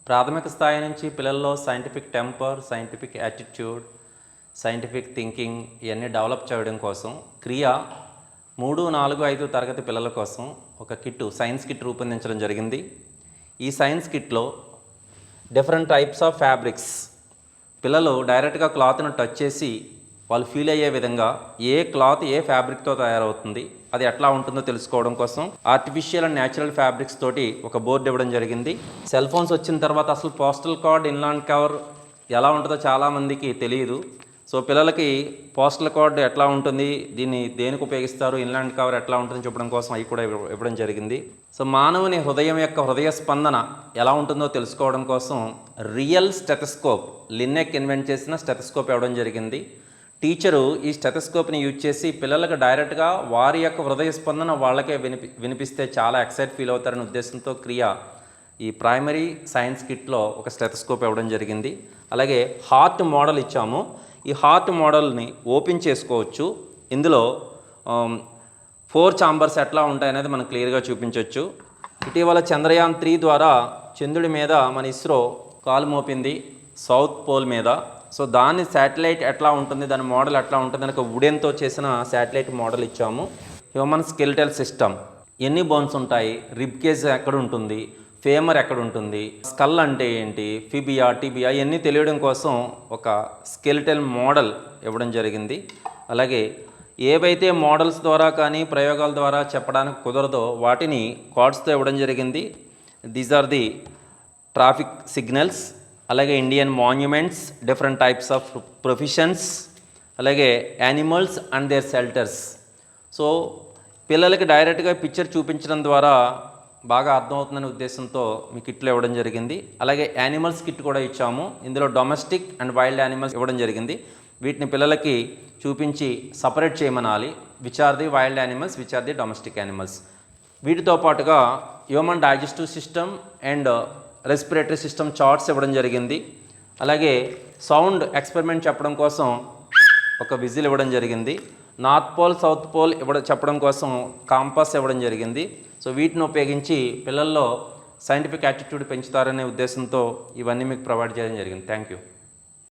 ప్రాథమిక స్థాయి నుంచి పిల్లల్లో scientific temper, scientific attitude, scientific thinking ఇవన్నీ డెవలప్ చేయడం కోసం క్రియ 3, 4, 5 తరగతి పిల్లల కోసం ఒక సైన్స్ కిట్ రూపొందించడం జరిగింది. ఈ సైన్స్ కిట్లో డిఫరెంట్ టైప్స్ ఆఫ్ ఫ్యాబ్రిక్స్, పిల్లలు డైరెక్ట్గా క్లాత్ను టచ్ చేసి వాళ్ళు ఫీల్ అయ్యే విధంగా ఏ క్లాత్ ఏ ఫ్యాబ్రిక్తో తయారవుతుంది, అది ఎట్లా ఉంటుందో తెలుసుకోవడం కోసం ఆర్టిఫిషియల్ అండ్ న్యాచురల్ ఫ్యాబ్రిక్స్ తోటి ఒక బోర్డు ఇవ్వడం జరిగింది. సెల్ ఫోన్స్ వచ్చిన తర్వాత అసలు పోస్టల్ కార్డ్, ఇన్లాండ్ కవర్ ఎలా ఉంటుందో చాలామందికి తెలియదు. సో పిల్లలకి పోస్టల్ కార్డ్ ఎట్లా ఉంటుంది, దీన్ని దేనికి ఉపయోగిస్తారు, ఇన్లాండ్ కవర్ ఎట్లా ఉంటుందని చెప్పడం కోసం అవి కూడా ఇవ్వడం జరిగింది. సో మానవుని హృదయం యొక్క హృదయ స్పందన ఎలా ఉంటుందో తెలుసుకోవడం కోసం రియల్ స్టెథోస్కోప్, లిన్నెక్ ఇన్వెంట్ చేసిన స్టెథోస్కోప్ ఇవ్వడం జరిగింది. టీచరు ఈ స్టెథోస్కోప్ని యూజ్ చేసి పిల్లలకు డైరెక్ట్గా వారి యొక్క హృదయ స్పందన వాళ్ళకే వినిపిస్తే చాలా ఎక్సైట్ ఫీల్ అవుతారనే ఉద్దేశంతో క్రియ ఈ ప్రైమరీ సైన్స్ కిట్లో ఒక స్టెథోస్కోప్ ఇవ్వడం జరిగింది. అలాగే హార్ట్ మోడల్ ఇచ్చాము. ఈ హార్ట్ మోడల్ని ఓపెన్ చేసుకోవచ్చు. ఇందులో 4 ఛాంబర్స్ ఎట్లా ఉంటాయనేది మనం క్లియర్గా చూపించవచ్చు. ఇటీవల చంద్రయాన్ 3 ద్వారా చంద్రుడి మీద మన ఇస్రో కాలు మోపింది, సౌత్ పోల్ మీద. సో దాని శాటిలైట్ ఎట్లా ఉంటుంది, దాని మోడల్ ఎట్లా ఉంటుంది అని ఒక వుడెన్తో చేసిన శాటిలైట్ మోడల్ ఇచ్చాము. హ్యూమన్ స్కెలిటల్ సిస్టమ్, ఎన్ని బోన్స్ ఉంటాయి, రిబ్ కేజ్ ఎక్కడ ఉంటుంది, ఫేమర్ ఎక్కడ ఉంటుంది, స్కల్ అంటే ఏంటి, ఫిబియా, టిబియా ఇవన్నీ తెలియడం కోసం ఒక స్కెలిటల్ మోడల్ ఇవ్వడం జరిగింది. అలాగే ఏవైతే మోడల్స్ ద్వారా కానీ ప్రయోగాల ద్వారా చెప్పడానికి కుదరదో వాటిని కార్డ్స్తో ఇవ్వడం జరిగింది. These are the traffic signals, అలాగే Indian monuments, different types of professions, అలాగే animals and their shelters. So పిల్లలకి డైరెక్ట్గా పిక్చర్ చూపించడం ద్వారా బాగా అర్థమవుతుందనే ఉద్దేశంతో మీ కిట్లు ఇవ్వడం జరిగింది. అలాగే యానిమల్స్ కిట్ కూడా ఇచ్చాము. ఇందులో డొమెస్టిక్ అండ్ వైల్డ్ యానిమల్స్ ఇవ్వడం జరిగింది. వీటిని పిల్లలకి చూపించి సపరేట్ చేయమనాలి, which are the wild animals, which are the domestic animals. వీటితో పాటుగా human digestive system and respiratory system charts ఇవ్వడం జరిగింది. అలాగే సౌండ్ ఎక్స్పెరిమెంట్ చెప్పడం కోసం ఒక విజిల్ ఇవ్వడం జరిగింది. నార్త్ పోల్, సౌత్ పోల్ చెప్పడం కోసం కాంపాస్ ఇవ్వడం జరిగింది. సో వీటిని ఉపయోగించి పిల్లల్లో సైంటిఫిక్ యాటిట్యూడ్ పెంచుతారనే ఉద్దేశంతో ఇవన్నీ మీకు ప్రొవైడ్ చేయడం జరిగింది. Thank you.